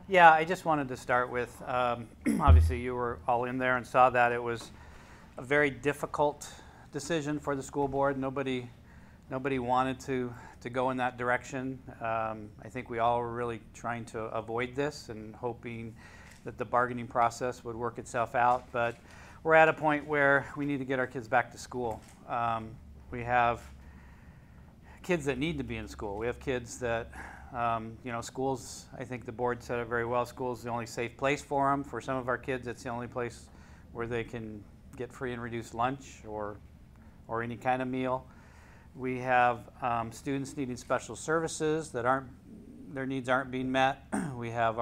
Yeah, I just wanted to start with, obviously you were all in there and saw that it was a very difficult decision for the school board. Nobody wanted to go in that direction. I think we all were really trying to avoid this and hoping that the bargaining process would work itself out. But we're at a point where we need to get our kids back to school. We have kids that need to be in school. We have kids that, you know, schools, I think the board said it very well, school's the only safe place for them. For some of our kids, it's the only place where they can get free and reduced lunch or any kind of meal. We have students needing special services that their needs aren't being met. We have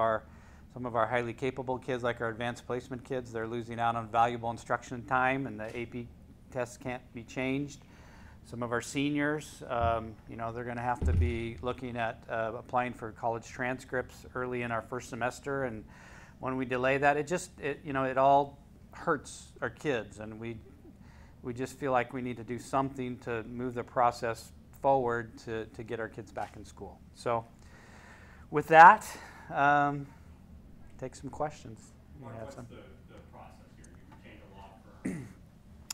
some of our highly capable kids, like our advanced placement kids, they're losing out on valuable instruction time, and the AP tests can't be changed. Some of our seniors, you know, they're going to have to be looking at applying for college transcripts early in our first semester, and when we delay that, you know, it all hurts our kids, and we just feel like we need to do something to move the process forward to get our kids back in school. So, with that, take some questions. Mark, what's the process here? You retained a law firm.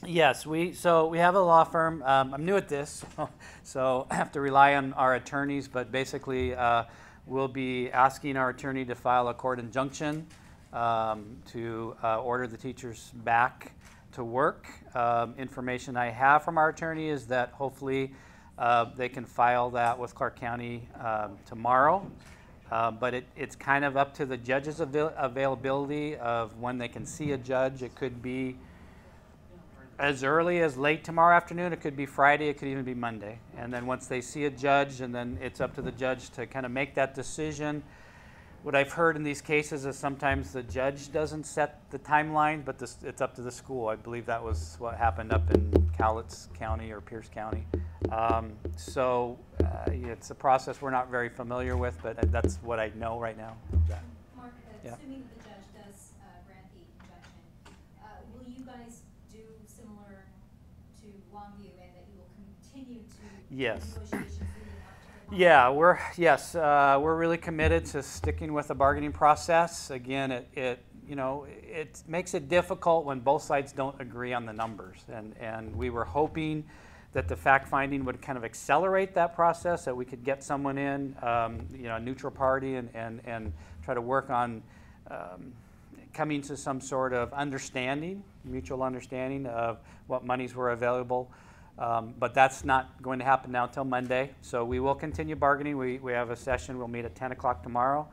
Yes, so we have a law firm. I'm new at this, so I have to rely on our attorneys, but basically we'll be asking our attorney to file a court injunction to order the teachers back to work. Information I have from our attorney is that hopefully they can file that with Clark County tomorrow, but it's kind of up to the judge's availability of when they can see a judge. It could be as early as late tomorrow afternoon, it could be Friday, it could even be Monday. And then once they see a judge, and then it's up to the judge to kind of make that decision. What I've heard in these cases is sometimes the judge doesn't set the timeline, but it's up to the school. I believe that was what happened up in Cowlitz County or Pierce County. So it's a process we're not very familiar with, but that's what I know right now. Mark, assuming the judge does grant the injunction, will you guys do similar to Longview, and that you will continue to negotiations leading up to the Yeah, we're really committed to sticking with the bargaining process. Again, it makes it difficult when both sides don't agree on the numbers, and we were hoping that the fact finding would kind of accelerate that process, that we could get someone in, a neutral party, and try to work on coming to some sort of mutual understanding of what monies were available. But that's not going to happen now until Monday. So we will continue bargaining. We have a session. We'll meet at 10 o'clock tomorrow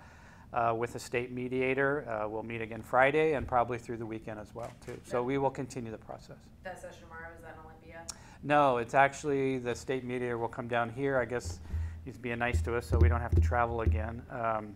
with a state mediator. We'll meet again Friday and probably through the weekend as well, too. So we will continue the process. That session tomorrow, is that in Olympia? No, it's actually the state mediator will come down here. I guess he's being nice to us so we don't have to travel again.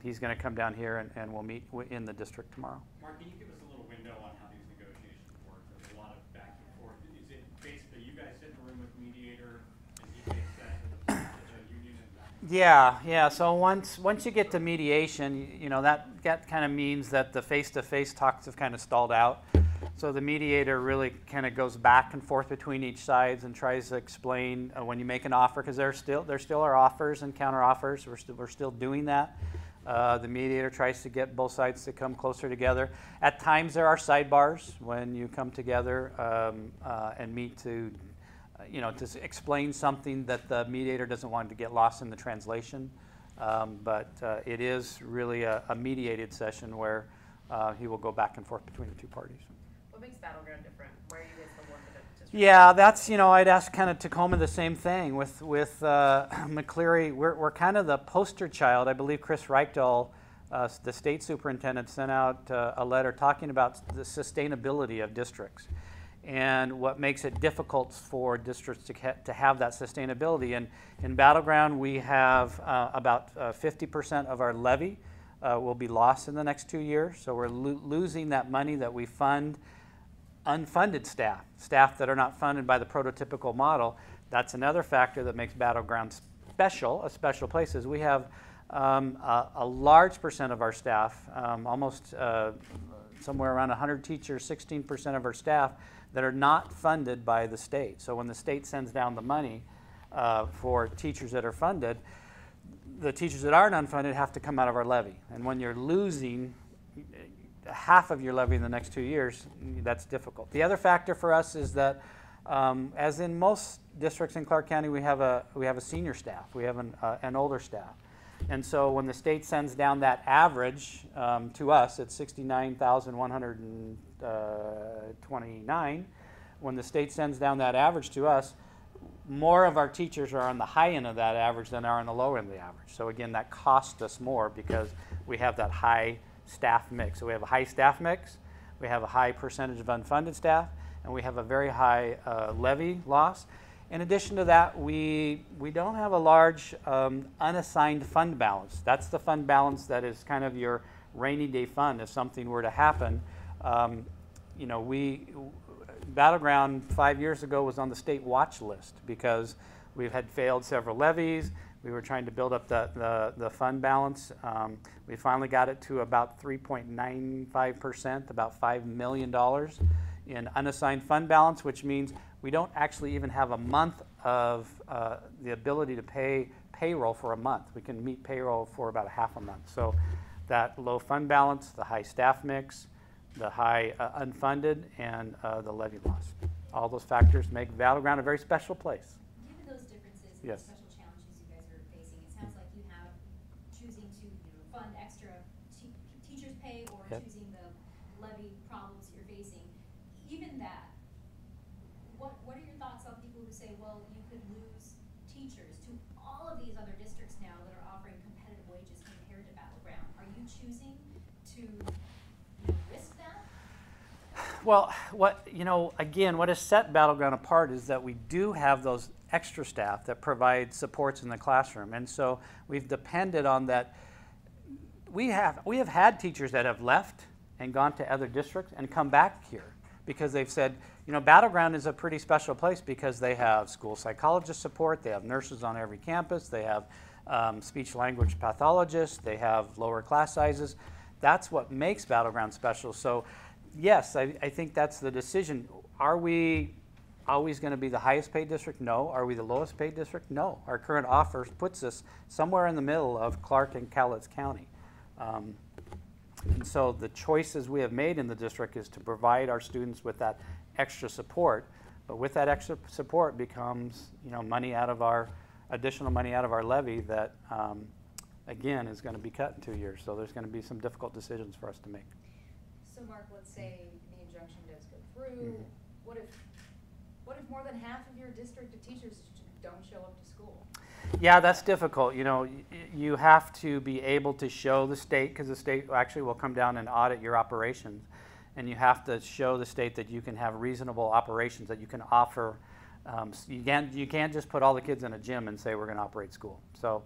He's going to come down here and we'll meet in the district tomorrow. Mark, can you give us a little window on how these negotiations work? There's a lot of back and forth. Is it basically you guys sit in a room with the mediator and he takes that to the union and back? Yeah. So once you get to mediation, that kind of means that the face-to-face talks have kind of stalled out. So the mediator really kind of goes back and forth between each sides and tries to explain when you make an offer, because there still are offers and counter offers. We're still doing that. The mediator tries to get both sides to come closer together. At times there are sidebars when you come together and meet to explain something that the mediator doesn't want to get lost in the translation. But it is really a mediated session where he will go back and forth between the two parties. What makes Battleground different? Where are you guys the one that district? Yeah, that's, I'd ask kind of Tacoma the same thing. With McCleary, we're kind of the poster child. I believe Chris Reichdahl, the state superintendent, sent out a letter talking about the sustainability of districts and what makes it difficult for districts to have that sustainability. And in Battleground, we have about 50% of our levy will be lost in the next 2 years. So we're losing that money that we fund unfunded staff that are not funded by the prototypical model. That's another factor that makes Battleground a special place. Is we have a large percent of our staff, almost somewhere around 100 teachers, 16% of our staff that are not funded by the state. So when the state sends down the money for teachers that are funded, the teachers that aren't unfunded have to come out of our levy. And when you're losing half of your levy in the next 2 years, that's difficult. The other factor for us is that, as in most districts in Clark County, we have a senior staff. We have an older staff. And so when the state sends down that average to us, it's 69,129. When the state sends down that average to us, more of our teachers are on the high end of that average than are on the low end of the average. So again, that costs us more because we have that high staff mix. So we have a high staff mix, we have a high percentage of unfunded staff, and we have a very high levy loss. In addition to that, we don't have a large unassigned fund balance. That's the fund balance that is kind of your rainy day fund if something were to happen. You know, Battleground 5 years ago was on the state watch list because we've had failed several levies. We were trying to build up the fund balance. We finally got it to about 3.95%, about $5 million in unassigned fund balance, which means we don't actually even have a month of the ability to pay payroll for a month. We can meet payroll for about a half a month. So that low fund balance, the high staff mix, the high unfunded, and the levy loss. All those factors make Battleground a very special place. Given those differences and Yes. the special challenges you guys are facing, it sounds like you have choosing to fund extra teachers' pay or Yep. choosing the levy problems you're facing. Even that, what are your thoughts on people who say, well, you could lose teachers to all of these other districts now that are offering competitive wages compared to Battleground? Are you choosing to risk that? Well, again, what has set Battleground apart is that we do have those extra staff that provide supports in the classroom. And so we've depended on that. We have had teachers that have left and gone to other districts and come back here because they've said, Battleground is a pretty special place because they have school psychologist support, they have nurses on every campus, they have speech language pathologists, they have lower class sizes. That's what makes Battleground special. So yes, I think that's the decision. Are we always going to be the highest paid district? No. Are we the lowest paid district? No. Our current offer puts us somewhere in the middle of Clark and Cowlitz County. And so the choices we have made in the district is to provide our students with that extra support. But with that extra support becomes, money out of our, additional money out of our levy that, again, is going to be cut in 2 years. So there's going to be some difficult decisions for us to make. So Mark, let's say the injunction does go through. Mhm. What if more than half of your district of teachers don't show up to school? Yeah, that's difficult. You have to be able to show the state, because the state actually will come down and audit your operations, and you have to show the state that you can have reasonable operations, that you can offer. You can't just put all the kids in a gym and say we're going to operate school. So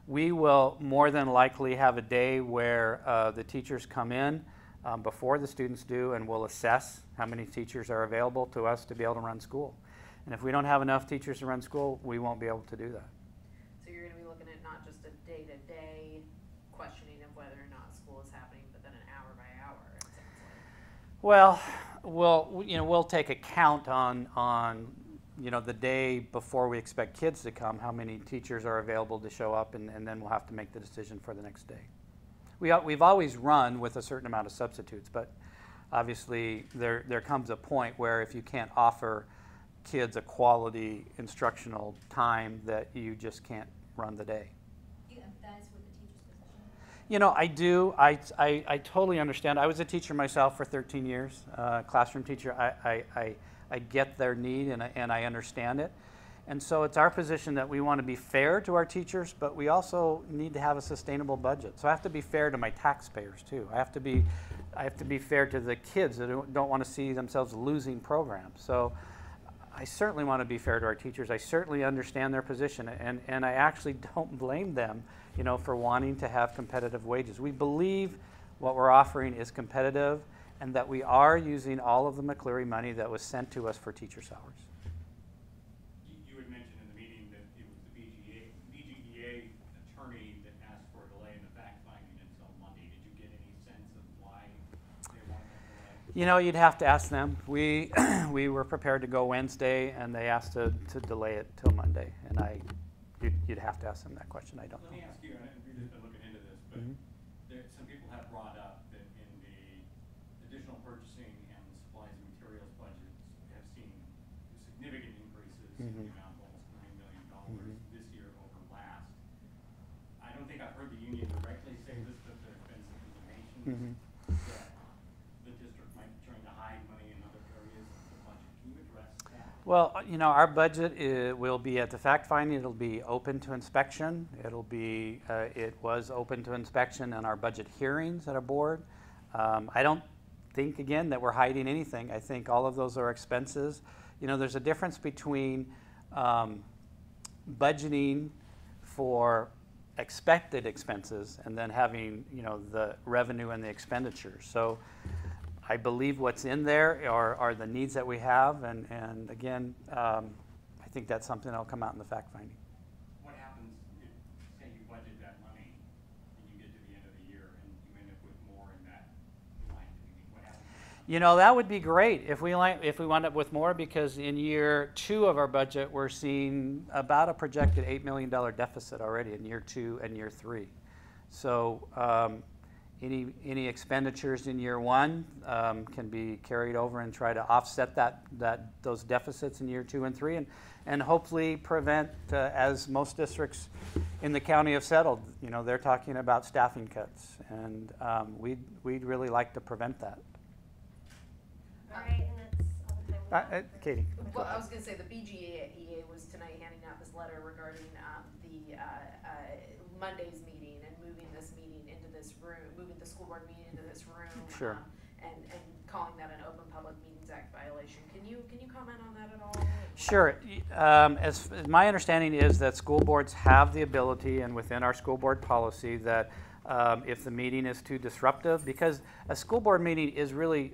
we will more than likely have a day where the teachers come in before the students do, and we'll assess how many teachers are available to us to be able to run school. And if we don't have enough teachers to run school, we won't be able to do that. So you're going to be looking at not just a day-to-day questioning of whether or not school is happening, but then an hour by hour, it sounds like. Well, we'll take account on the day before we expect kids to come, how many teachers are available to show up, and then we'll have to make the decision for the next day. We've always run with a certain amount of substitutes, but obviously there comes a point where if you can't offer kids a quality instructional time, that you just can't run the day. Do you empathize with the teacher's position? I do. I totally understand. I was a teacher myself for 13 years, classroom teacher. I get their need and I understand it. And so it's our position that we want to be fair to our teachers, but we also need to have a sustainable budget. So I have to be fair to my taxpayers too. I have to be fair to the kids that don't want to see themselves losing programs. So I certainly want to be fair to our teachers. I certainly understand their position, and I actually don't blame them, for wanting to have competitive wages. We believe what we're offering is competitive, and that we are using all of the McCleary money that was sent to us for teacher salaries. You had mentioned in the meeting that it was the BGEA attorney that asked for a delay in the fact-finding until Monday. Did you get any sense of why they wanted that delay? You'd have to ask them. We were prepared to go Wednesday, and they asked to delay it till Monday. And you'd have to ask them that question. I don't Let know. me ask you, and we've just been looking into this, but Mhm. some people have brought up that in the additional purchasing and supplies and materials budgets have seen significant increases in the Mhm. amount, almost $9 million Mhm. this year over last. I don't think I've heard the union directly say this, but there's been some intimations that the district might be trying to hide money in other areas of the budget. Can you address that? Well, our budget will be at the fact finding. It'll be open to inspection. It was open to inspection in our budget hearings at our board. I don't think, again, that we're hiding anything. I think all of those are expenses. There's a difference between budgeting for expected expenses and then having, the revenue and the expenditure. So I believe what's in there are the needs that we have, and again, I think that's something that'll come out in the fact finding. What happens if, say, you budget that money and you get to the end of the year and you end up with more in that line? What happens? That would be great if we wind up with more, because in year 2 of our budget, we're seeing about a projected $8 million deficit already in year 2 and year 3. So any expenditures in year 1 can be carried over and try to offset those deficits in year 2 and 3, and hopefully prevent, as most districts in the county have settled, they're talking about staffing cuts, and we'd really like to prevent that. All right, and that's all the time we have. Katie. Well, I was gonna say, the BGA was tonight handing out this letter regarding, the, Monday's meeting and moving this meeting into this room, moving the school board meeting into this room. Sure. And calling that an Open Public Meetings Act violation. Can you comment on that at all? Sure. As my understanding is that school boards have the ability, and within our school board policy, that if the meeting is too disruptive, because a school board meeting is really,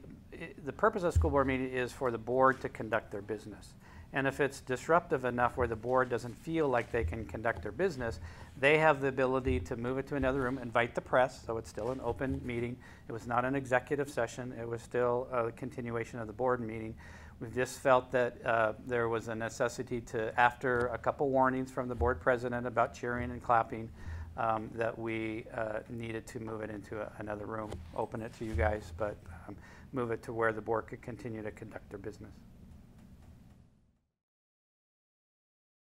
the purpose of a school board meeting is for the board to conduct their business. And if it's disruptive enough where the board doesn't feel like they can conduct their business, they have the ability to move it to another room, invite the press, so it's still an open meeting. It was not an executive session. It was still a continuation of the board meeting. We've just felt that there was a necessity to, after a couple warnings from the board president about cheering and clapping, that we needed to move it into another room, open it to you guys, but move it to where the board could continue to conduct their business.